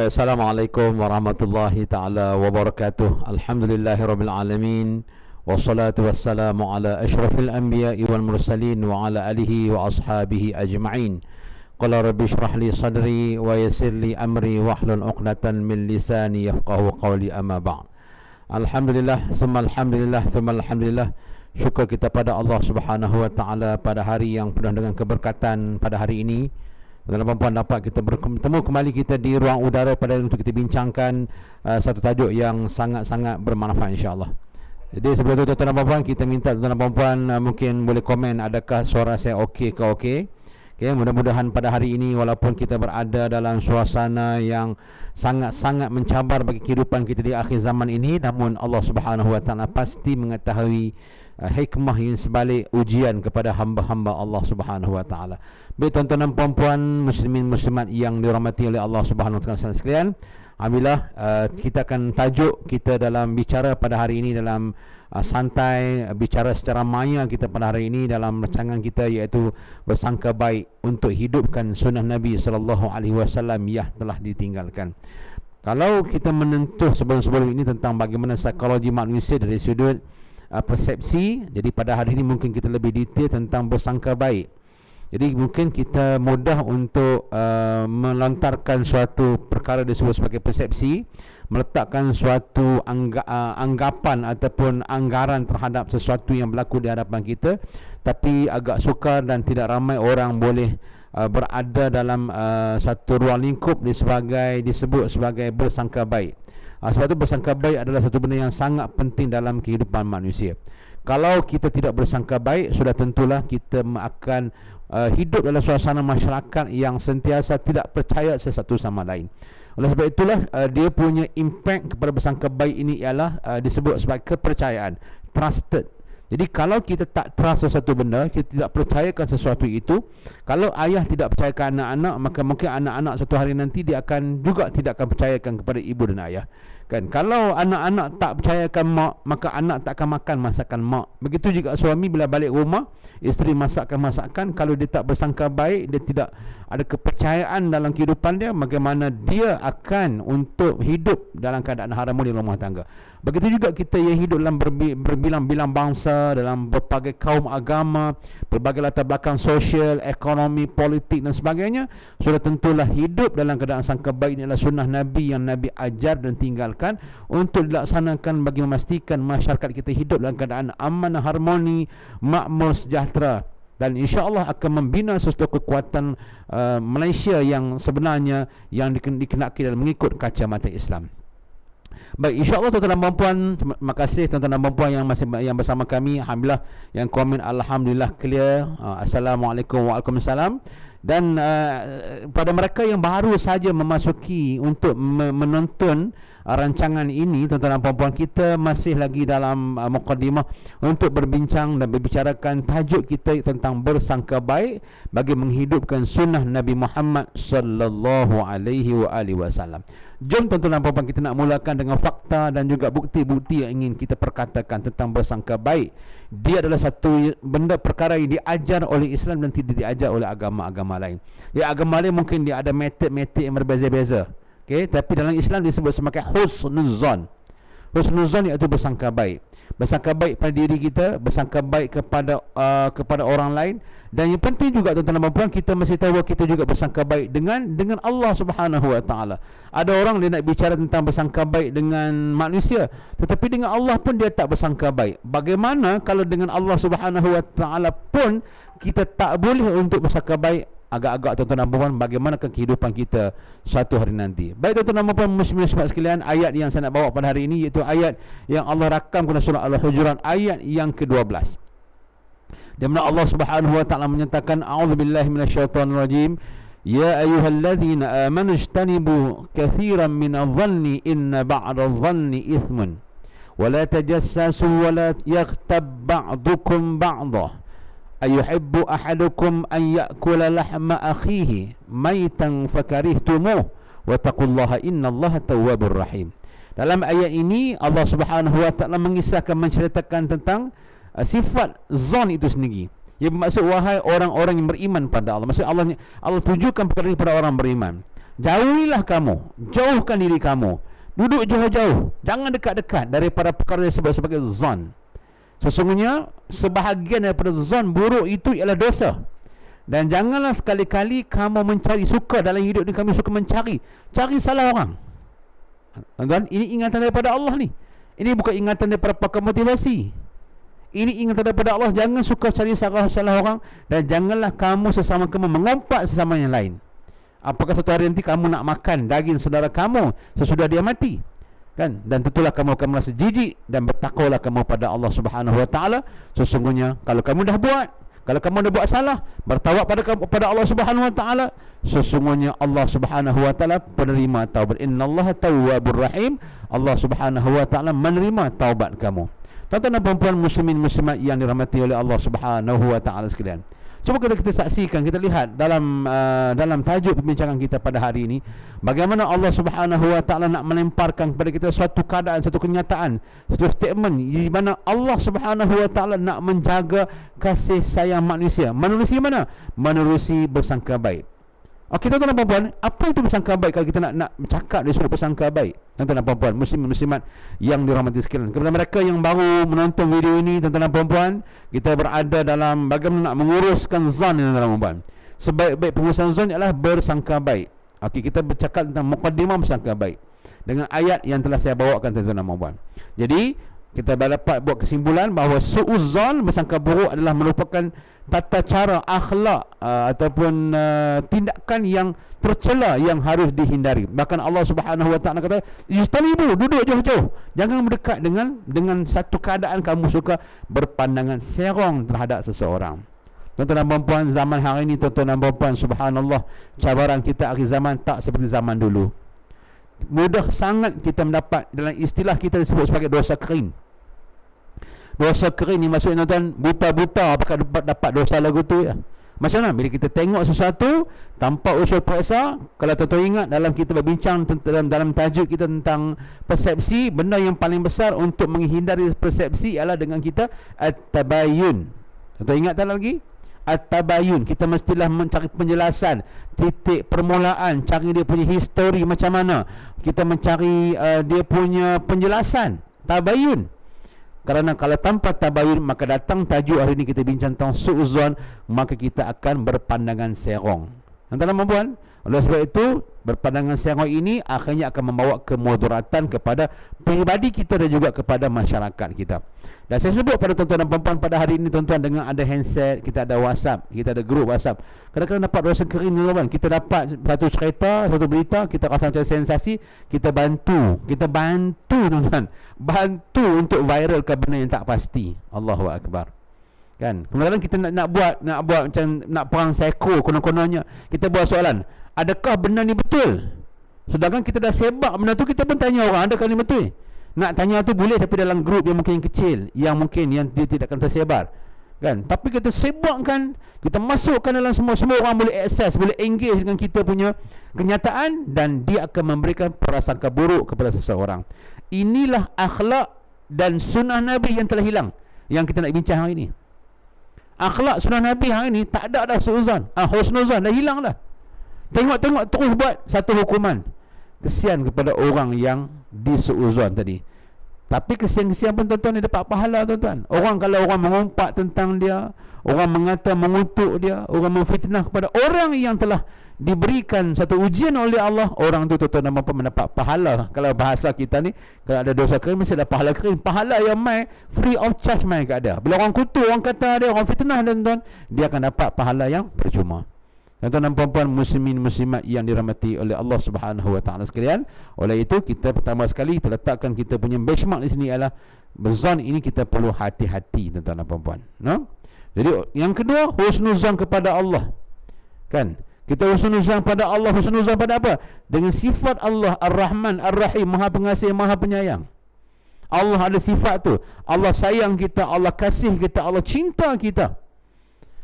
Assalamualaikum warahmatullahi taala wabarakatuh. Alhamdulillahirabbil alamin. Wassalatu wassalamu ala asyrafil anbiya'i wal mursalin wa ala alihi wa ashabihi ajma'in. Qala rabbi shrah li sadri wa yassir li amri wahlul 'uqdatan min lisani yafqahu qawli, amma ba'd. Alhamdulillah, thumma alhamdulillah, thumma alhamdulillah. Syukur kita pada Allah Subhanahu wa taala pada hari yang penuh dengan keberkatan pada hari ini. Dalam perempuan dapat kita bertemu kembali kita di ruang udara pada untuk kita bincangkan satu tajuk yang sangat-sangat bermanfaat, insya-Allah. Jadi sebelum itu, tuan-tuan dan puan-puan, kita minta tuan-tuan dan puan-puan mungkin boleh komen adakah suara saya okey ke okey. Okay, mudah-mudahan pada hari ini walaupun kita berada dalam suasana yang sangat-sangat mencabar bagi kehidupan kita di akhir zaman ini, namun Allah Subhanahu wa taala pasti mengetahui hikmah yang sebalik ujian kepada hamba-hamba Allah Subhanahu wa taala. Baik tuan-tuan dan puan-puan, muslimin muslimat yang dirahmati oleh Allah Subhanahu wa taala sekalian, alhamdulillah kita akan tajuk kita dalam bicara pada hari ini dalam santai bicara secara maya kita pada hari ini dalam rancangan kita, iaitu bersangka baik untuk hidupkan sunnah Nabi sallallahu alaihi wasallam yang telah ditinggalkan. Kalau kita menentuh sebelum-sebelum ini tentang bagaimana psikologi manusia dari sudut persepsi, jadi pada hari ini mungkin kita lebih detail tentang bersangka baik. Jadi mungkin kita mudah untuk melontarkan suatu perkara disebut sebagai persepsi, meletakkan suatu anggapan ataupun anggaran terhadap sesuatu yang berlaku di hadapan kita, tapi agak sukar dan tidak ramai orang boleh berada dalam satu ruang lingkup disebut sebagai bersangka baik. Sebab itu bersangka baik adalah satu benda yang sangat penting dalam kehidupan manusia. Kalau kita tidak bersangka baik, sudah tentulah kita akan hidup dalam suasana masyarakat yang sentiasa tidak percaya sesatu sama lain. Oleh sebab itulah dia punya impact kepada bersangka baik ini ialah disebut sebagai kepercayaan, trusted. Jadi kalau kita tak trust sesuatu benda, kita tidak percayakan sesuatu itu, kalau ayah tidak percayakan anak-anak, maka mungkin anak-anak satu hari nanti dia akan juga tidak akan percayakan kepada ibu dan ayah. Kan? Kalau anak-anak tak percayakan mak, maka anak tak akan makan masakan mak. Begitu juga suami bila balik rumah, isteri masakkan masakan, kalau dia tak bersangka baik, dia tidak ada kepercayaan dalam kehidupan dia, bagaimana dia akan untuk hidup dalam keadaan harmoni rumah tangga. Begitu juga kita yang hidup dalam berbilang-bilang bangsa, dalam berbagai kaum agama, berbagai latar belakang sosial, ekonomi, politik dan sebagainya, sudah tentulah hidup dalam keadaan sangka baik ini adalah sunnah Nabi yang Nabi ajar dan tinggalkan untuk dilaksanakan bagi memastikan masyarakat kita hidup dalam keadaan aman, harmoni, makmur, sejahtera, dan insya-Allah akan membina sesuatu kekuatan Malaysia yang sebenarnya yang dikenaki dalam mengikut kacamata Islam. Baik, insya-Allah tuan-tuan dan puan-puan, terima kasih tuan-tuan dan puan-puan yang bersama kami. Alhamdulillah yang komen alhamdulillah clear. Assalamualaikum waalaikumsalam. Dan pada mereka yang baru saja memasuki untuk menonton rancangan ini, tuan-tuan dan puan-puan, kita masih lagi dalam mukadimah untuk berbincang dan berbicarakan tajuk kita tentang bersangka baik bagi menghidupkan sunnah Nabi Muhammad sallallahu alaihi wasallam. Jom tuan-tuan dan puan-puan, kita nak mulakan dengan fakta dan juga bukti-bukti yang ingin kita perkatakan tentang bersangka baik. Dia adalah satu benda perkara yang diajar oleh Islam dan tidak diajar oleh agama-agama lain. Ya, agama lain mungkin dia ada metod-metod yang berbeza-beza. Okay? Tapi dalam Islam disebut sebagai husnuzan. Husnuzan iaitu bersangka baik. Bersangka baik pada diri kita, bersangka baik kepada orang lain, dan yang penting juga tuan-tuan dan puan, kita mesti tahu kita juga bersangka baik dengan Allah Subhanahu wa taala. Ada orang dia nak bicara tentang bersangka baik dengan manusia, tetapi dengan Allah pun dia tak bersangka baik. Bagaimana kalau dengan Allah Subhanahu wa taala pun kita tak boleh untuk bersangka baik? Agak-agak tuan-tuan dan puan, bagaimanakah kehidupan kita suatu hari nanti? Baik tuan-tuan dan puan, muslimin sekalian, ayat yang saya nak bawa pada hari ini iaitu ayat yang Allah rakam dalam surah Al-Hujurat ayat yang ke-12. Di mana Allah Subhanahu wa taala menyatakan, a'udzubillahi minasyaitonir rajim, ya ayyuhalladzina amanu ijtanibu katsiran minadh-dhanni inna ba'dadh-dhanni itsmun wa la tajassasu wa la yaghtab ba'dukum ba'dha ayuhibbu ahadukum an ya'kula lahma akhihi maitan fakarihtumuh wa taqullaha innallaha tawwabur rahim. Dalam ayat ini Allah Subhanahu wa taala mengisahkan, menceritakan tentang sifat zon itu sendiri. Ia bermaksud wahai orang-orang yang beriman pada Allah. Maksud Allah tujukan perkara ini pada orang beriman. Jauhilah kamu, jauhkan diri kamu, duduk jauh-jauh, jangan dekat-dekat daripada perkara yang disebut sebagai zon. Sesungguhnya sebahagian daripada zon buruk itu ialah dosa. Dan janganlah sekali-kali kamu mencari suka dalam hidup ni, kamu suka cari salah orang. Tuan, ini ingatan daripada Allah ni. Ini bukan ingatan daripada pakar motivasi. Ini ingatan daripada Allah. Jangan suka cari salah orang, dan janganlah kamu sesama kamu mengumpat sesama yang lain. Apakah satu hari nanti kamu nak makan daging saudara kamu sesudah dia mati, kan? Dan tentulah kamu akan merasa jijik, dan bertakwalah kamu pada Allah Subhanahu Wa Taala. Sesungguhnya kalau kamu dah buat, kalau kamu dah buat salah, bertawab pada Allah Subhanahu Wa Taala, sesungguhnya Allah Subhanahu Wa Taala penerima taubat. Innallaha tawwabur rahim. Allah Subhanahu Wa Taala menerima taubat kamu. Tuan-tuan dan puan-puan muslimin muslimat yang dirahmati oleh Allah Subhanahu Wa Taala sekalian, cuba kita saksikan, kita lihat dalam tajuk perbincangan kita pada hari ini, bagaimana Allah Subhanahu Wa Taala nak melemparkan kepada kita suatu keadaan, satu kenyataan, satu statement di mana Allah Subhanahu Wa Taala nak menjaga kasih sayang manusia. Menerusi mana? Menerusi bersangka baik. Okey, tuan-tuan dan puan-puan, apa itu bersangka baik? Kalau kita nak bercakap dari sudut bersangka baik, tuan-tuan dan puan-puan muslimin-muslimat yang dirahmati sekalian, kepada mereka yang baru menonton video ini, tuan-tuan dan puan-puan, kita berada dalam bagaimana nak menguruskan zon ini, tuan-tuan dan puan-puan. Sebaik-baik pengurusan zon ialah bersangka baik. Okey, kita bercakap tentang muqaddimah bersangka baik dengan ayat yang telah saya bawakan, tuan-tuan dan puan-puan. Jadi kita dapat buat kesimpulan bahawa su'uzzon, bersangka buruk, adalah merupakan tata cara akhlak ataupun tindakan yang tercela yang harus dihindari. Bahkan Allah Subhanahu Wa Taala kata, "Istanibu, duduk jauh-jauh. Jangan mendekat dengan satu keadaan kamu suka berpandangan serong terhadap seseorang." Tuan-tuan dan puan-puan, zaman hari ini, tuan-tuan dan puan-puan, subhanallah, cabaran kita akhir zaman tak seperti zaman dulu. Mudah sangat kita mendapat, dalam istilah kita disebut sebagai dosa kering. Dosa kering ni maksudnya, tuan, buta-buta apakah dapat dosa lagu tu ya. Macam mana? Bila kita tengok sesuatu tanpa usul periksa, kalau tuan-tuan ingat dalam kita berbincang dalam tajuk kita tentang persepsi, benda yang paling besar untuk menghindari persepsi ialah dengan kita at-tabayun. Tuan-tuan ingat tak lagi? At-tabayun, kita mestilah mencari penjelasan, titik permulaan, cari dia punya history macam mana, kita mencari dia punya penjelasan, tabayun. Kerana kalau tanpa tabayun, maka datang tajuk hari ini kita bincang tentang su'uzon, maka kita akan berpandangan serong. Tuan-tuan dan puan, oleh sebab itu berpandangan serong ini akhirnya akan membawa kemudaratan kepada pribadi kita dan juga kepada masyarakat kita. Dan saya sebut pada tuan-tuan dan puan-puan pada hari ini, tuan-tuan, dengan ada handset, kita ada WhatsApp, kita ada grup WhatsApp, kadang-kadang dapat rasa kering, tuan-tuan. Kita dapat satu cerita, satu berita, kita rasa macam sensasi, kita bantu, tuan-tuan, bantu untuk viralkan benda yang tak pasti. Allahu Akbar. Kan? Kadang-kadang kita nak buat macam nak perang psycho, konon-kononnya kita buat soalan, adakah benda ni betul? Sedangkan kita dah sebab benda tu, kita pun tanya orang, adakah ni betul? Nak tanya tu boleh, tapi dalam grup yang mungkin kecil, yang dia tidak akan tersebar, kan? Tapi kita sebabkan, kita masukkan dalam semua orang boleh akses, boleh engage dengan kita punya kenyataan, dan dia akan memberikan prasangka buruk kepada seseorang. Inilah akhlak dan sunnah Nabi yang telah hilang, yang kita nak bincang hari ini. Akhlak sunnah Nabi hari ni tak ada dah su'uzan, husnuzan dah hilang dah. Tengok terus buat satu hukuman. Kesian kepada orang yang disu'uzan tadi. Tapi kesian-kesian pun, tuan-tuan, dia dapat pahala, tuan-tuan. Kalau orang mengumpat tentang dia, orang mengata mengutuk dia, orang memfitnah kepada orang yang telah diberikan satu ujian oleh Allah, orang tu, tuan-tuan, mampu mendapat pahala. Kalau bahasa kita ni, kalau ada dosa kering, mesti ada pahala kering. Pahala yang free of charge kat dia. Bila orang kutuk, orang kata dia, orang fitnah, tuan-tuan, dia akan dapat pahala yang percuma. Tuan-tuan dan puan-puan muslimin muslimat yang dirahmati oleh Allah Subhanahu Wa Taala sekalian, oleh itu kita pertama sekali kita letakkan kita punya benchmark di sini ialah berzon ini kita perlu hati-hati, tuan-tuan dan puan-puan. No? Jadi yang kedua, husnuzan kepada Allah. Kan? Kita husnuzan pada Allah, husnuzan pada apa? Dengan sifat Allah Ar-Rahman Ar-Rahim, Maha Pengasih, Maha Penyayang. Allah ada sifat tu. Allah sayang kita, Allah kasih kita, Allah cinta kita.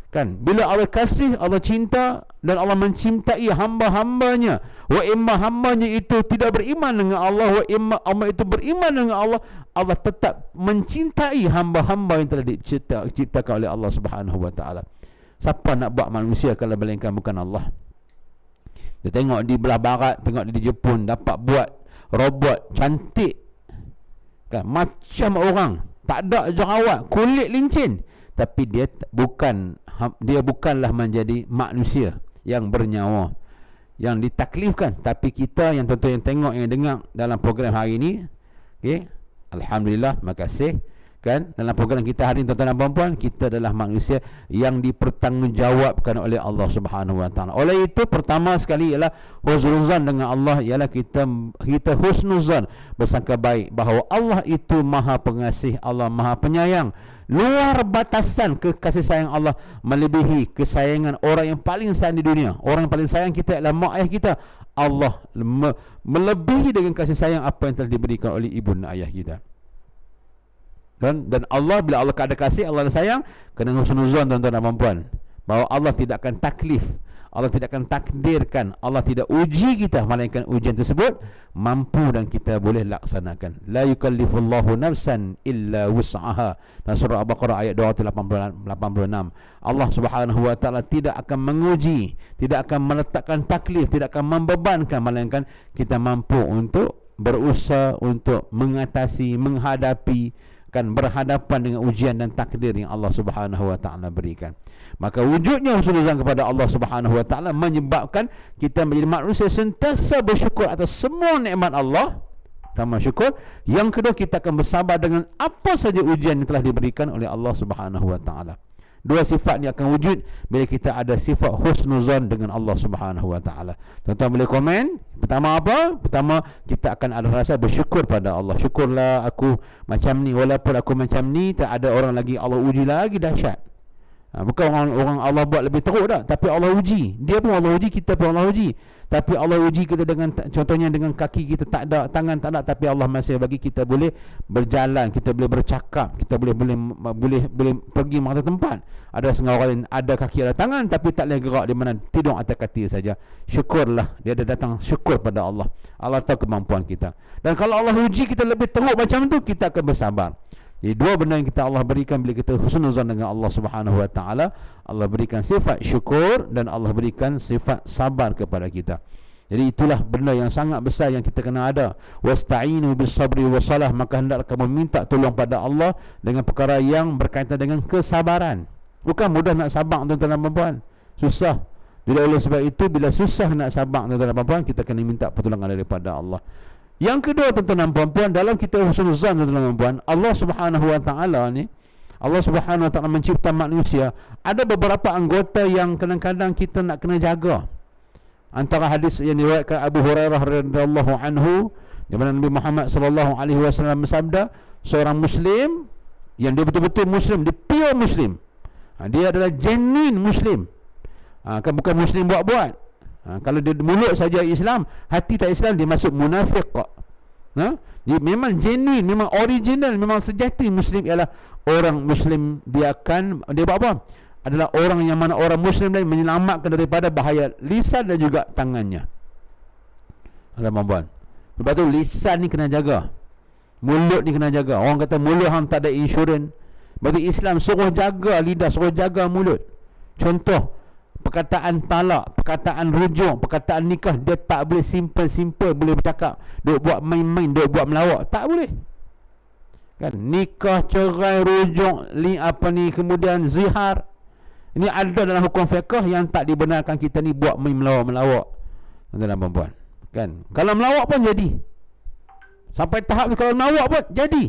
Kan? Bila Allah kasih, Allah cinta, dan Allah mencintai hamba-hambanya. Wa imma hambanya itu tidak beriman dengan Allah, wa imma hamba itu beriman dengan Allah, Allah tetap mencintai hamba-hamba yang telah diciptakan oleh Allah Subhanahu Wa Taala. Siapa nak buat manusia kalau melainkan bukan Allah? Dia tengok di belah barat, tengok di Jepun dapat buat robot cantik kan, macam orang, tak ada jerawat, kulit lincin, tapi dia bukanlah menjadi manusia yang bernyawa, yang ditaklifkan. Tapi kita yang tuan-tuan yang tengok, yang dengar dalam program hari ini, okay, alhamdulillah, terima kasih kan, dalam program kita hari ini tuan-tuan dan puan-puan, kita adalah manusia yang dipertanggungjawabkan oleh Allah Subhanahu Wa Taala. Oleh itu pertama sekali ialah husnuzan dengan Allah, ialah kita husnuzan, bersangka baik bahawa Allah itu Maha Pengasih, Allah Maha Penyayang, luar batasan kasih sayang Allah, melebihi kesayangan orang yang paling sayang di dunia. Orang yang paling sayang kita adalah mak ayah kita. Allah melebihi dengan kasih sayang apa yang telah diberikan oleh ibu dan ayah kita. Dan Allah, bila Allah ada kasih, Allah ada sayang, kena husnuzan tuan-tuan dan puan-puan, bahawa Allah tidak akan taklif, Allah tidak akan takdirkan, Allah tidak uji kita, melainkan ujian tersebut mampu dan kita boleh laksanakan. La yukallifullahu nafsan illa wus'aha. Dan surah Al-Baqarah ayat 286. Allah Subhanahu Wa Taala tidak akan menguji, tidak akan meletakkan taklif, tidak akan membebankan, melainkan kita mampu untuk berusaha untuk mengatasi, menghadapi, kan, berhadapan dengan ujian dan takdir yang Allah Subhanahu Wa Taala berikan. Maka wujudnya husnuzan kepada Allah Subhanahu Wa Taala menyebabkan kita menjadi manusia sentiasa bersyukur atas semua nikmat Allah. Pertama, syukur. Yang kedua, kita akan bersabar dengan apa saja ujian yang telah diberikan oleh Allah Subhanahu Wa Taala. Dua sifat ni akan wujud bila kita ada sifat husnuzan dengan Allah Subhanahu Wa Taala. Tuan-tuan boleh komen. Pertama apa? Pertama, kita akan ada rasa bersyukur pada Allah. Syukurlah aku macam ni, walaupun aku macam ni, tak ada orang lagi Allah uji lagi dahsyat. Bukan orang Allah buat lebih teruk dah, tapi Allah uji. Dia pun Allah uji, kita pun Allah uji. Tapi Allah uji kita dengan, contohnya dengan kaki kita tak ada, tangan tak ada, tapi Allah masih bagi kita boleh berjalan, kita boleh bercakap, kita boleh pergi mana tempat. Ada setengah orang yang ada kaki ada tangan tapi tak boleh gerak, di mana tidur atas katil saja. Syukurlah, dia ada datang syukur pada Allah. Allah tahu kemampuan kita. Dan kalau Allah uji kita lebih teruk macam tu, kita akan bersabar. Jadi dua benda yang Allah berikan bila kita husnuzan dengan Allah Subhanahu Wa Taala. Allah berikan sifat syukur dan Allah berikan sifat sabar kepada kita. Jadi itulah benda yang sangat besar yang kita kena ada. Wasta'inu bis sabri wassalah, maka hendaklah kamu minta tolong pada Allah dengan perkara yang berkaitan dengan kesabaran. Bukan mudah nak sabar tuan-tuan dan puan-puan. Susah. Jadi oleh sebab itu, bila susah nak sabar tuan-tuan dan puan-puan, kita kena minta pertolongan daripada Allah. Yang kedua, tuan-tuan dan puan-puan, dalam kita husnuzan tuan-tuan dan puan-puan, Allah Subhanahu Wa Taala ni, Allah Subhanahu Wa Taala mencipta manusia, ada beberapa anggota yang kadang-kadang kita nak kena jaga. Antara hadis yang diriwayatkan Abu Hurairah radhiyallahu anhu, di mana Nabi Muhammad sallallahu alaihi wasallam bersabda, seorang muslim yang dia betul-betul muslim, dia pure muslim, dia adalah genuine muslim, kan, bukan muslim buat-buat. Kalau dia mulut saja Islam, hati tak Islam, dia masuk munafik kok. Dia memang genuine, memang original, memang sejati muslim ialah orang muslim. Dia buat apa? Adalah orang yang mana orang muslim lain menyelamatkan daripada bahaya lisan dan juga tangannya. Tuan-tuan, sebab tu lisan ni kena jaga, mulut ni kena jaga. Orang kata mulut hang tak ada insurans. Berarti Islam suruh jaga lidah, suruh jaga mulut. Contoh, perkataan talak, perkataan rujuk, perkataan nikah, dia tak boleh simple boleh bercakap, duk buat main-main, duk buat melawak, tak boleh. Kan, nikah, cerai, rujuk, kemudian zihar, ini ada dalam hukum fiqh yang tak dibenarkan kita ni buat main melawak. Tuan-tuan dan puan-puan, kan, kalau melawak pun jadi. Sampai tahap kalau melawak pun jadi.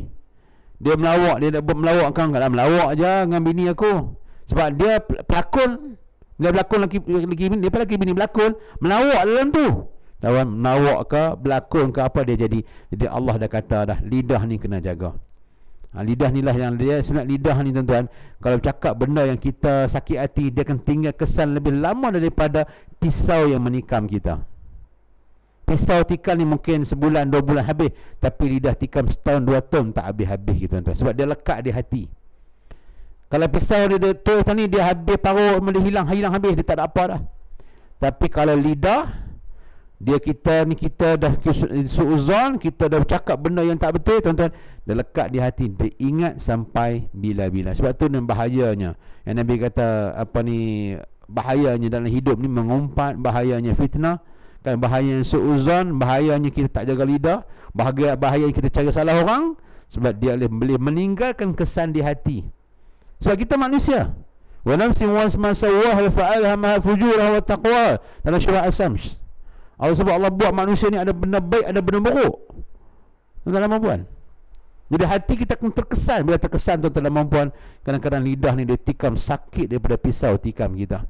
Dia melawak, dia buat melawak, kan, kalau melawak je dengan bini aku. Sebab dia pelakon. Dia berlakon laki bini berlakon, melawak dalam tu. Lawan melawak ke, berlakon ke apa, dia jadi. Jadi Allah dah kata dah, lidah ni kena jaga. Lidah ni lah yang dia, sebenarnya lidah ni tuan-tuan, kalau cakap benda yang kita sakit hati, dia akan tinggal kesan lebih lama daripada pisau yang menikam kita. Pisau tikam ni mungkin sebulan, 2 bulan habis, tapi lidah tikam setahun, 2 tahun tak habis-habis, tuan-tuan. Sebab dia lekat di hati. Kalau pisau dia tu tadi dia habis parut, dia hilang habis, dia tak ada apa dah. Tapi kalau lidah, kita dah suuzon, kita dah bercakap benda yang tak betul, tuan-tuan, dia lekat di hati, dia ingat sampai bila-bila. Sebab tu ni bahayanya. Yang Nabi kata bahayanya dalam hidup ni mengumpat, bahayanya fitnah, Kan bahaya yang seuzon, bahayanya kita tak jaga lidah, bahaya kita cari salah orang, sebab dia boleh meninggalkan kesan di hati. Sebab kita manusia. Wa nafsin wa ma sawwaha fa'alhamaha fujuraha wa taqwa. Dalam surah As-Sams. Allah sebut Allah buat manusia ni ada benda baik, ada benda buruk. Tuan-tuan dan puan. Jadi hati kita akan terkesan. Bila terkesan, tuan-tuan dan puan, kadang-kadang lidah ni dia tikam sakit daripada pisau tikam kita.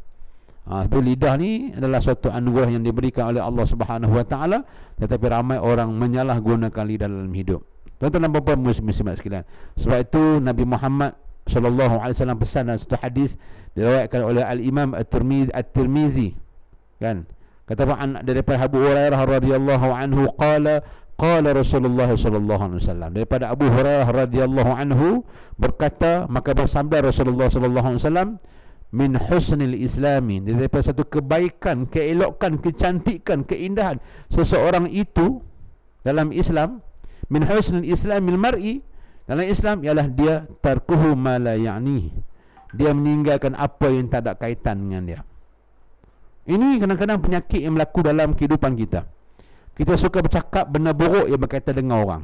Sebab lidah ni adalah suatu anugerah yang diberikan oleh Allah Subhanahu Wa Taala, tetapi ramai orang menyalahgunakan lidah dalam hidup. Tuan-tuan dan puan muslimat sekalian. Sebab itu Nabi Muhammad sallallahu alaihi wasallam pesan dalam satu hadis diriwayatkan oleh Al-Imam At-Tirmizi, kan? Kata daripada Abu Hurairah radhiyallahu anhu qala Rasulullah sallallahu alaihi wasallam. Daripada Abu Hurairah radhiyallahu anhu berkata, maka bersabda Rasulullah sallallahu alaihi wasallam, min husnil islami, daripada satu kebaikan, keelokan, kecantikan, keindahan seseorang itu dalam Islam, min husnil islamil mar'i, dalam Islam ialah dia tarkuhu ma la ya'ni, dia meninggalkan apa yang tak ada kaitan dengan dia. Ini kadang-kadang penyakit yang berlaku dalam kehidupan kita. Kita suka bercakap benda buruk yang berkaitan dengan orang.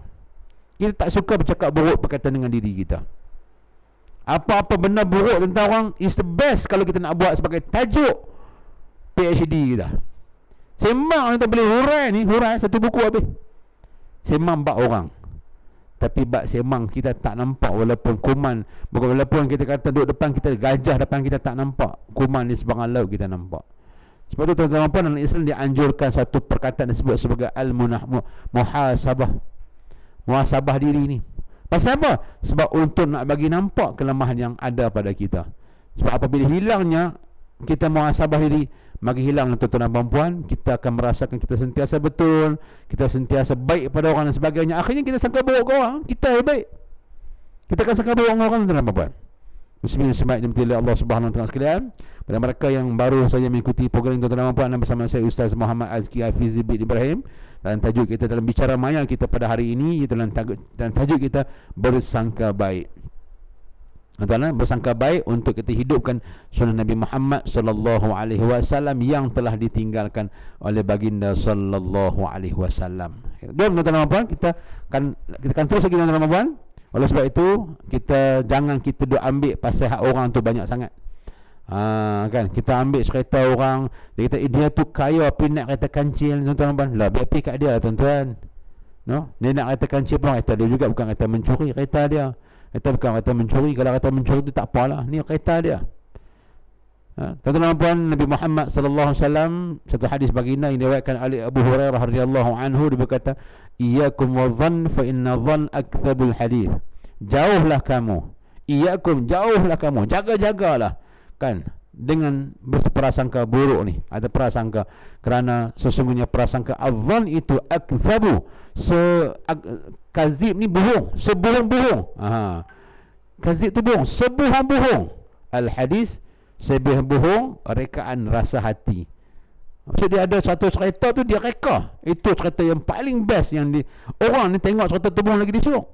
Kita tak suka bercakap buruk berkaitan dengan diri kita. Apa-apa benda buruk tentang orang is the best kalau kita nak buat sebagai tajuk PhD kita. Sembang kita boleh hurai satu buku habis. Sembang bab orang. Tapi bab sembang kita tak nampak, walaupun kita kata duduk depan kita, gajah depan kita tak nampak, kuman di seberang laut kita nampak. Sebab itu tuan-tuan dalam Islam dianjurkan satu perkataan disebut sebagai al-muhasabah. Muhasabah diri ni. Pasal apa? Sebab untuk nak bagi nampak kelemahan yang ada pada kita. Sebab apabila hilangnya kita muhasabah diri, maka hilang tuan-tuan dan puan, kita akan merasakan kita sentiasa betul, kita sentiasa baik pada orang dan sebagainya. Akhirnya kita sangka buruk ke orang, kita baik. Kita akan sangka buruk dengan orang, tuan-tuan dan puan. Muslimin semua dimiliki oleh Allah Subhanahu Wa Taala sekalian. Pada mereka yang baru saja mengikuti program tuan-tuan dan puan, bersama saya Ustaz Muhammad Azki Hafizi bin Ibrahim, dan tajuk kita dalam bicara maya kita pada hari ini dalam tajuk kita bersangka baik. Tuan-tuan, bersangka baik untuk kita hidupkan sunnah Nabi Muhammad sallallahu alaihi wasallam yang telah ditinggalkan oleh baginda sallallahu alaihi wasallam. Tuan-tuan dan puan, kita akan terus lagi tuan-tuan dan puan. Oleh sebab itu, jangan kita duk ambil pasal hak orang tu banyak sangat. Kan, kita ambil cerita orang, dia kata dia tu kaya tapi nak kereta kancil, tuan-tuan dan puan. Lah, biar pergi kat dia tuan-tuan. No? Dia nak kereta kancil pun, kereta dia juga bukan kereta mencuri kereta dia. Kereta bukan kereta mencuri. Kalau kereta mencuri tu tak apalah, ni kereta dia. Tuan-tuan dan puan, Nabi Muhammad sallallahu alaihi wasallam, satu hadis baginda yang diriwayatkan oleh Abu Hurairah radhiyallahu anhu, dia berkata, iyyakum wadh-dhann fa inna dhann akdzabul hadis. Jauhlah kamu, iyyakum, jauhlah kamu, jaga-jagalah kan dengan berprasangka buruk ni. Ada prasangka, kerana sesungguhnya prasangka adh-dhann itu akdzabu, kazib ni bohong, sebohong-bohong. Kazib tu bohong, sebohong-bohong. Al-hadis, sebuah bohong, rekaan rasa hati. Maksud dia ada satu cerita tu dia reka. Itu cerita yang paling best yang orang ni tengok cerita tu bohong lagi disuruh.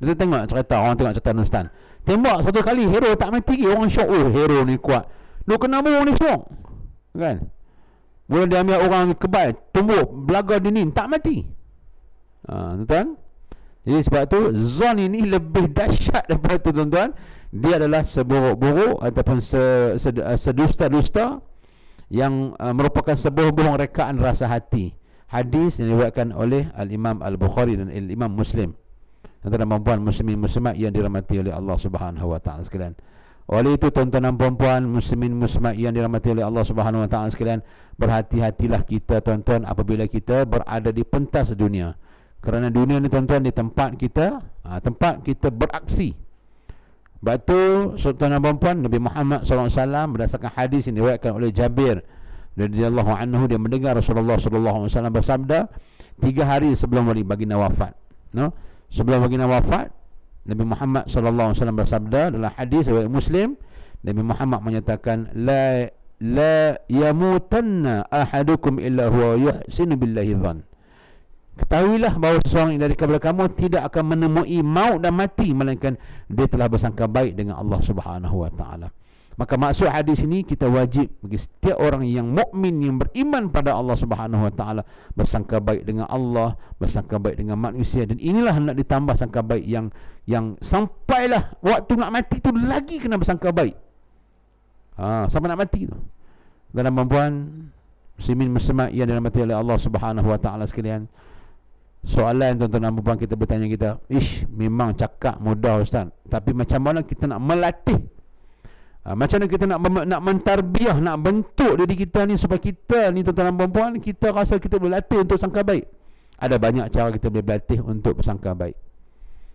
Dia tengok cerita, orang tengok cerita Nustan. Tembak satu kali hero tak mati lagi, orang syok, oh hero ni kuat. Lu kena bohong ni syok. Kan? Mula dia ambil orang kebal, tumbuk belaga dinin tak mati. Tuan-tuan. Jadi sebab tu zon ini lebih dahsyat daripada tu tuan-tuan. Dia adalah seburuk-buruk ataupun sedusta-dusta yang merupakan sebuah-buah rekaan rasa hati. Hadis yang diriwayatkan oleh Al-Imam Al-Bukhari dan Al-Imam Muslim. Tuan-tuan dan puan, muslimin muslimat yang dirahmati oleh Allah Subhanahu Wa Taala sekalian. Oleh itu tuan-tuan dan puan, muslimin muslimat yang dirahmati oleh Allah Subhanahu Wa Taala sekalian, berhati-hatilah kita tuan-tuan apabila kita berada di pentas dunia. Kerana dunia ni tuan-tuan di tempat kita beraksi. Sebab tu, tuan-tuan dan puan, Nabi Muhammad SAW berdasarkan hadis yang diriwayatkan oleh Jabir radhiyallahu anhu, dia mendengar Rasulullah SAW bersabda 3 hari sebelum baginda wafat. No? Sebelum baginda wafat, Nabi Muhammad SAW bersabda dalam hadis riwayat Muslim, Nabi Muhammad menyatakan la yamutanna ahadukum illa huwa yuhsinu billahi dhann. Ketahuilah bahawa seseorang dari kamu tidak akan menemui maut dan mati melainkan dia telah bersangka baik dengan Allah Subhanahu Wa Taala. Maka maksud hadis ini, kita wajib bagi setiap orang yang mukmin yang beriman pada Allah Subhanahu Wa Taala bersangka baik dengan Allah, bersangka baik dengan manusia. Dan inilah hendak ditambah sangka baik yang sampailah waktu nak mati tu lagi kena bersangka baik. Sampai nak mati tu. Dalam perempuan muslimin muslimat yang dirahmati oleh Allah Subhanahu Wa Taala sekalian, soalan tuan-tuan dan puan kita bertanya kita, memang cakap mudah ustaz, tapi macam mana kita nak melatih, macam mana kita nak mentarbiah, nak bentuk diri kita ni supaya kita ni tuan-tuan dan puan kita rasa kita boleh latih untuk sangka baik. Ada banyak cara kita boleh berlatih untuk bersangka baik,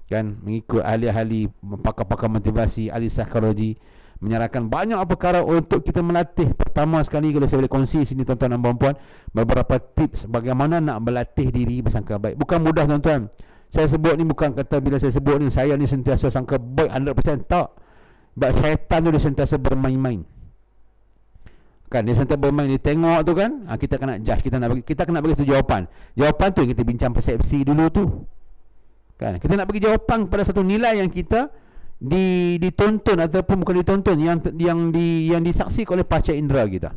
kan? Mengikut ahli-ahli, pakar-pakar motivasi, ahli psikologi menyerahkan banyak perkara untuk kita melatih. Pertama sekali, kalau saya boleh kongsi sini tuan-tuan dan puan, beberapa tips bagaimana nak berlatih diri bersangka baik. Bukan mudah tuan-tuan. Saya sebut ni bukan kata bila saya sebut ni saya ni sentiasa sangka baik 100%, tak. Sebab syaitan tu dia sentiasa bermain-main, kan? Dia sentiasa bermain, dia tengok tu kan, kita kena judge, kita kena bagi satu jawapan. Jawapan tu yang kita bincang persepsi dulu tu, kan? Kita nak bagi jawapan kepada satu nilai yang kita ditonton ataupun bukan ditonton, yang disaksikan oleh panca indera kita,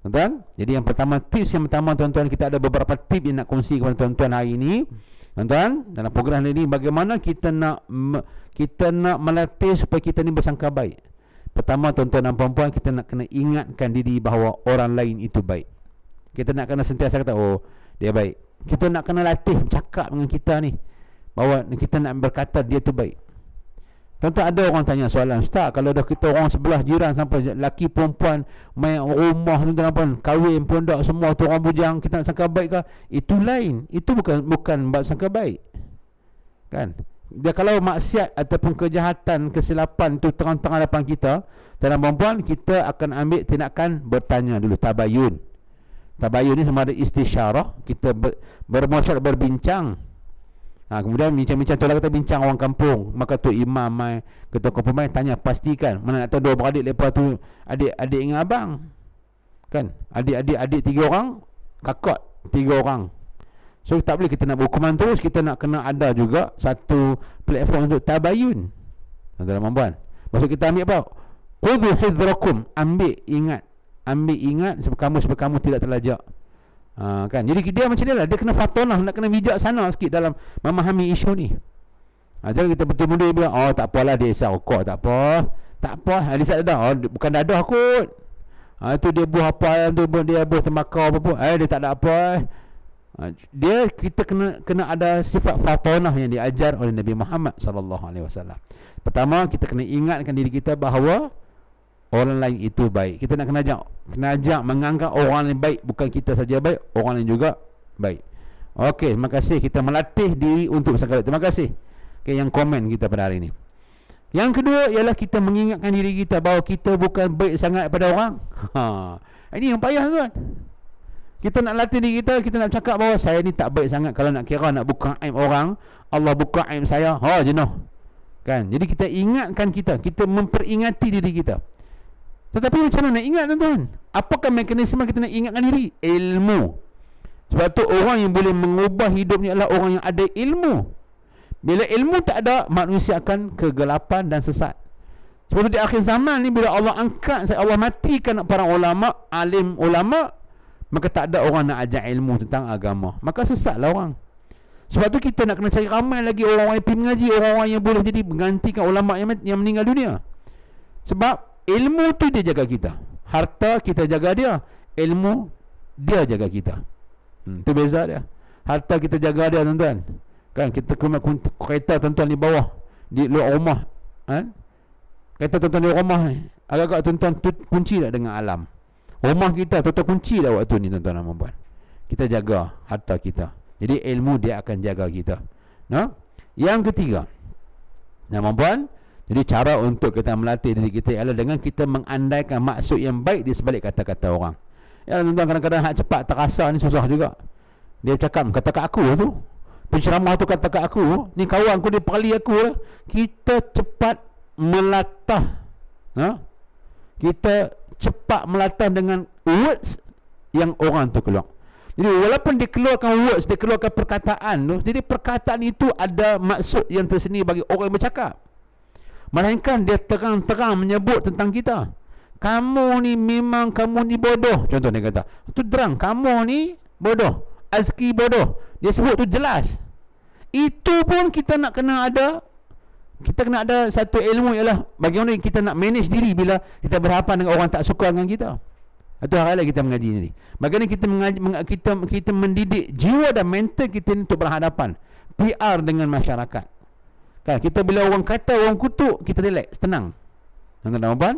tuan-tuan. Jadi yang pertama, tips yang pertama tuan-tuan, kita ada beberapa tips yang nak kongsi kepada tuan-tuan hari ini, tuan-tuan, dalam program ini. Bagaimana kita nak melatih supaya kita ni bersangka baik. Pertama tuan-tuan dan puan-puan, kita nak kena ingatkan diri bahawa orang lain itu baik. Kita nak kena sentiasa kata, oh dia baik. Kita nak kena latih cakap dengan kita ni, bahawa kita nak berkata dia tu baik. Tuan-tuan, ada orang tanya soalan, ustaz, kalau dah kita orang sebelah jiran sampai laki perempuan main rumah tuan-tuan pun kahwin pun dah semua tu orang bujang, kita nak sangka baik ke? Itu lain. Itu bukan bab sangka baik, kan? Dia kalau maksiat ataupun kejahatan, kesilapan tu terang-terang depan kita, dalam perempuan, kita akan ambil tindakan bertanya dulu, tabayun. Tabayun ni sama ada istisyarah, kita bermusyawarah, berbincang. Kemudian bincang-bincang tu lah, kata bincang orang kampung, maka tu imam mai, ketua kampung mai tanya, pastikan. Mana nak tahu dua beradik lepas tu adik dengan abang, kan? Adik 3 orang, kakak 3 orang. So tak boleh kita nak berhukuman terus, kita nak kena ada juga satu platform untuk tabayun. Tuan-tuan dan puan, maksud kita ambil apa? Khudhu hidrakum, ambil ingat sebab kamu tidak terlajak. Kan? Jadi dia macam ni lah, dia kena fatonah, nak kena bijaksana sikit dalam memahami isu ni. Jangan kita betul-betul dia bilang, oh tak apalah dia isap rokok, tak apa, dia isap dadah, bukan dadah kot, tu dia buah apa tu, dia buah tembakau apa pun, dia tak ada apa. Kita kena ada sifat fatonah yang diajar oleh Nabi Muhammad SAW. Pertama, kita kena ingatkan diri kita bahawa orang lain itu baik. Kita nak kena ajak menganggap orang lain baik, bukan kita saja baik, orang lain juga baik. Okey, terima kasih. Kita melatih diri untuk bersangka baik. Terima kasih. Okey, yang komen kita pada hari ini. Yang kedua ialah kita mengingatkan diri kita bahawa kita bukan baik sangat pada orang. Ini yang payah tuan. Kita nak latih diri kita nak cakap bahawa saya ni tak baik sangat. Kalau nak kira nak buka aib orang, Allah buka aib saya, jenuh, kan? Jadi kita ingatkan kita memperingati diri kita. Tetapi macam mana nak ingat tuan-tuan? Apakah mekanisme kita nak ingatkan diri? Ilmu. Sebab tu orang yang boleh mengubah hidup ni adalah orang yang ada ilmu. Bila ilmu tak ada, manusia akan kegelapan dan sesat. Sebab tu di akhir zaman ni, bila Allah angkat, Allah matikan para ulama, alim ulama, maka tak ada orang nak ajar ilmu tentang agama, maka sesatlah orang. Sebab tu kita nak kena cari ramai lagi orang-orang yang pergi mengaji, orang-orang yang boleh jadi menggantikan ulama yang meninggal dunia. Sebab ilmu tu dia jaga kita. Harta kita jaga dia, ilmu dia jaga kita. Itu beza dia. Harta kita jaga dia tuan-tuan, kan? Kita kereta tuan-tuan di bawah, di luar rumah, kan? Kereta tuan-tuan di rumah ni, agak-agak tuan-tuan kunci tak dengan alam. Rumah kita tuan-tuan kunci dah waktu ni tuan-tuan dan puan. Kita jaga harta kita. Jadi ilmu dia akan jaga kita. Yang ketiga, puan, jadi cara untuk kita melatih diri kita ialah dengan kita mengandaikan maksud yang baik di sebalik kata-kata orang. Ya tuan-tuan, kadang-kadang hak cepat terasa ni susah juga. Dia cakap, kata kat aku tu, penceramah tu kata kat aku, ni kawan aku, dia perli aku lah. Kita cepat melatah, kita cepat melatah dengan words yang orang tu keluar. Jadi walaupun dia keluarkan words, dia keluarkan perkataan tu, jadi perkataan itu ada maksud yang tersendiri bagi orang yang bercakap. Melainkan dia terang-terang menyebut tentang kita. Kamu ni memang kamu ni bodoh. Contoh dia kata, tu terang, kamu ni bodoh. Azki bodoh. Dia sebut tu jelas. Itu pun kita nak kena ada, kita kena ada satu ilmu, ialah bagaimana kita nak manage diri bila kita berhadapan dengan orang tak suka dengan kita. Itu hal lain kita mengaji ni. Bagaimana kita kita mendidik jiwa dan mental kita ni untuk berhadapan PR dengan masyarakat. Kan kita bila orang kata, orang kutuk, kita relax, tenang. Tuan-tuan dan puan,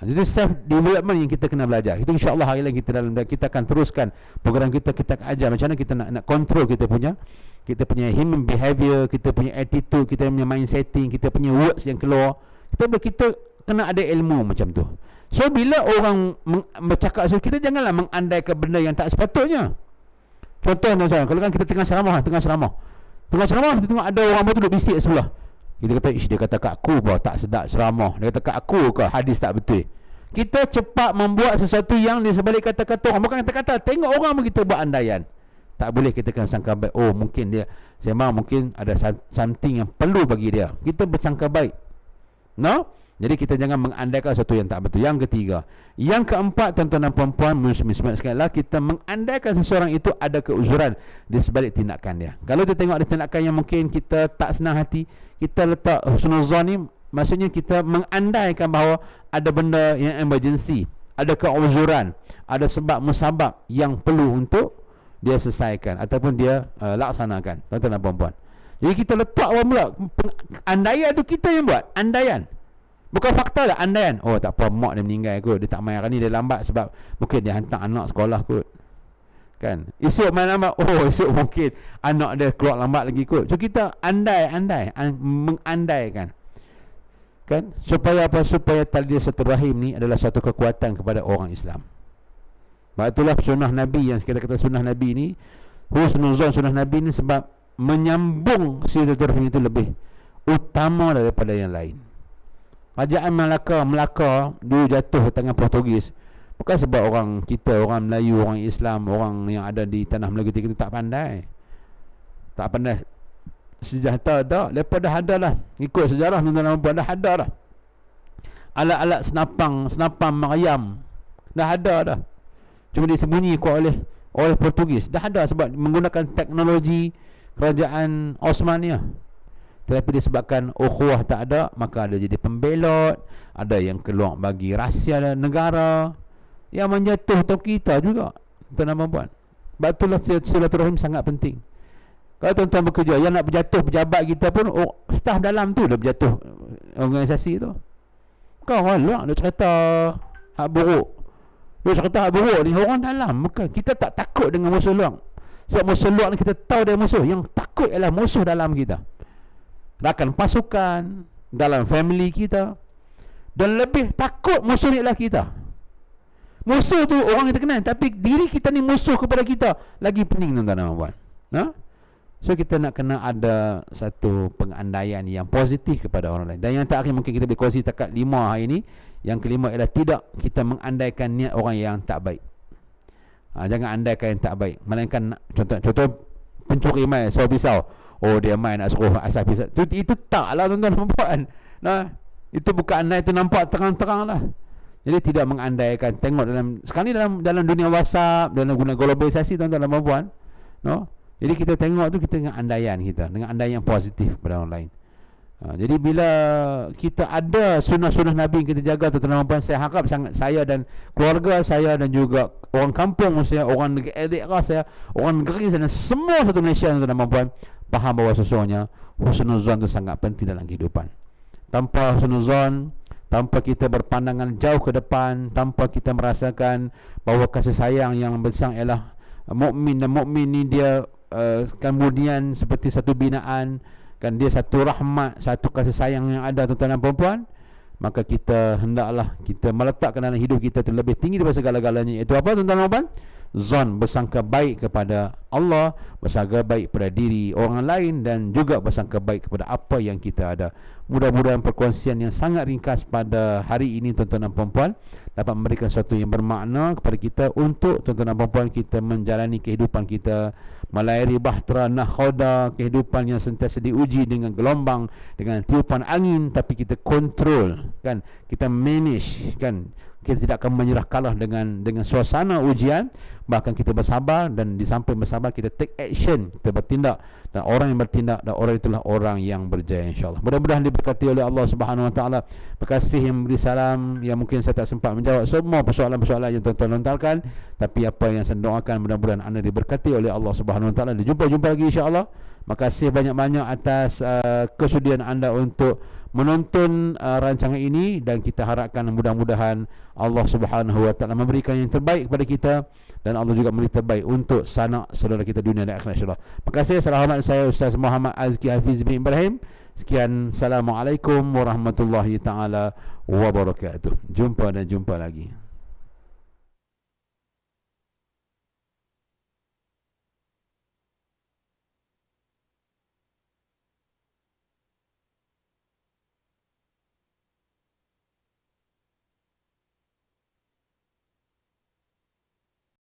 itu self development yang kita kena belajar. Itu insya-Allah hari lain kita akan teruskan program kita akan ajar macam mana kita nak control kita punya human behavior, kita punya attitude, kita punya mind setting, kita punya words yang keluar. Kita kena ada ilmu macam tu. So bila orang bercakap, so kita janganlah mengandaikan benda yang tak sepatutnya. Contoh tuan-tuan, kalau kan kita tengah ceramah kita tengok ada orang tu duduk bisik sebelah. Kita kata, dia kata kat aku bah, tak sedap ceramah. Dia kata kat aku ke hadis tak betul. Kita cepat membuat sesuatu yang di sebalik kata-kata orang. Bukan kata-kata, tengok orang pun kita buat andaian. Tak boleh kita kena sangka baik. Oh mungkin dia sembang, mungkin ada something yang perlu bagi dia. Kita bersangka baik. No? Jadi kita jangan mengandaikan sesuatu yang tak betul. Yang ketiga, yang keempat, tuan-tuan dan puan-puan muslim-muslimat sekalian, kita mengandaikan seseorang itu ada keuzuran di sebalik tindakan dia. Kalau kita tengok ada tindakan yang mungkin kita tak senang hati, kita letak husnuzan ni, maksudnya kita mengandaikan bahawa ada benda yang emergency, ada keuzuran, ada sebab musabab yang perlu untuk dia selesaikan ataupun dia laksanakan, tuan-tuan dan puan-puan. Jadi kita letak orang pula, andaian tu kita yang buat, andaian. Bukan fakta dah, andaian. Oh tak apa, mak dia meninggal kot, dia tak main hari ni, dia lambat sebab mungkin dia hantar anak sekolah kot. Kan? Esok main lambat, oh esok mungkin anak dia keluar lambat lagi kot. So kita mengandaikan. Kan? Supaya apa? Supaya tali silaturahim ni adalah satu kekuatan kepada orang Islam. Sebab itulah sunnah Nabi, yang kita kata sunnah Nabi ni, husnuzan sunnah Nabi ni, sebab menyambung silaturahim itu lebih utama daripada yang lain. Kerajaan Melaka dulu jatuh ke tangan Portugis bukan sebab orang kita, orang Melayu, orang Islam, orang yang ada di tanah Melayu kita tak pandai sejahtera dah. Lepas dah ada lah, ikut sejarah tuan-tuan dah ada dah alat-alat senapang Maryam, dah ada dah, cuma disembunyi oleh Portugis. Dah ada sebab menggunakan teknologi kerajaan Osmania. Tetapi disebabkan ukhuwah tak ada, maka ada jadi pembelot, ada yang keluar bagi rahsia negara yang menjatuh kita juga, tuan-tuan dan puan. Sebab itulah silaturahim sangat penting. Kalau tuan-tuan bekerja, yang nak berjatuh pejabat kita pun, staf dalam tu dah berjatuh organisasi tu. Kau orang luar dia cerita hak buruk, ni orang dalam. Maka kita tak takut dengan musuh luar. Sebab musuh luar ni kita tahu dia musuh. Yang takut ialah musuh dalam kita, rakan pasukan, dalam family kita. Dan lebih takut musuh ni adalah kita. Musuh tu orang kita kenal, tapi diri kita ni musuh kepada kita lagi pening, tuan-tuan dan puan. So kita nak kena ada satu pengandaian yang positif kepada orang lain. Dan yang terakhir mungkin kita boleh kongsi takat 5 hari ini. Yang kelima ialah tidak kita mengandaikan niat orang yang tak baik. Jangan andaikan yang tak baik. Melainkan contoh pencuri main saw pisau. Oh dia main nak suruh asal pisau. Itu taklah, tuan-tuan dan puan. Itu bukan andai, itu nampak terang-terang lah. Jadi tidak mengandaikan. Tengok sekarang ni dalam dunia WhatsApp, dalam guna globalisasi, tuan-tuan dan puan. Jadi kita tengok tu, kita dengan andaian kita, dengan andaian yang positif kepada orang lain. Jadi bila kita ada sunnah-sunnah Nabi yang kita jaga, tuan-tuan dan puan, saya harap sangat saya dan keluarga saya dan juga orang kampung saya, orang daerah saya, orang negeri saya, semua satu Malaysia, tuan-tuan dan puan, faham bahawa sesungguhnya husnuzan itu sangat penting dalam kehidupan. Tanpa husnuzan, tanpa kita berpandangan jauh ke depan, tanpa kita merasakan bahawa kasih sayang yang besar ialah mukmin, dan mukmin ni dia kemudian seperti satu binaan, kan, dia satu rahmat, satu kasih sayang yang ada, tuan-tuan dan puan-puan, maka kita hendaklah kita meletakkan dalam hidup kita itu lebih tinggi daripada segala-galanya. Itu apa, tuan-tuan dan puan? zon, bersangka baik kepada Allah, bersangka baik kepada diri orang lain, dan juga bersangka baik kepada apa yang kita ada. Mudah-mudahan perkongsian yang sangat ringkas pada hari ini, tuan-tuan dan puan-puan, dapat memberikan sesuatu yang bermakna kepada kita untuk tuan-tuan dan puan-puan kita menjalani kehidupan kita, melayari bahtera nakhoda, kehidupan yang sentiasa diuji dengan gelombang, dengan tiupan angin, tapi kita kontrol, kan, kita manage, kan. Kita tidak akan menyerah kalah dengan suasana ujian, bahkan kita bersabar, dan di samping bersabar kita take action, kita bertindak, dan orang yang bertindak, dan orang itulah orang yang berjaya, insyaAllah. Mudah-mudahan diberkati oleh Allah Subhanahu Wa Taala. Terima kasih yang beri salam, yang mungkin saya tak sempat menjawab semua persoalan-persoalan yang tuan-tuan lontarkan, tapi apa yang saya doakan, mudah-mudahan anda diberkati oleh Allah Subhanahu Wa Taala. Jumpa lagi, insyaAllah. Terima kasih banyak-banyak atas kesudian anda untuk menonton rancangan ini, dan kita harapkan mudah-mudahan Allah Subhanahu Wa Taala memberikan yang terbaik kepada kita, dan Allah juga memberi terbaik untuk sanak saudara kita dunia dan akhirat, insya-Allah. Terima kasih. Salam hormat saya Ustaz Muhammad Azki Hafiz bin Ibrahim. Sekian, Assalamualaikum warahmatullahi taala wabarakatuh. Jumpa lagi.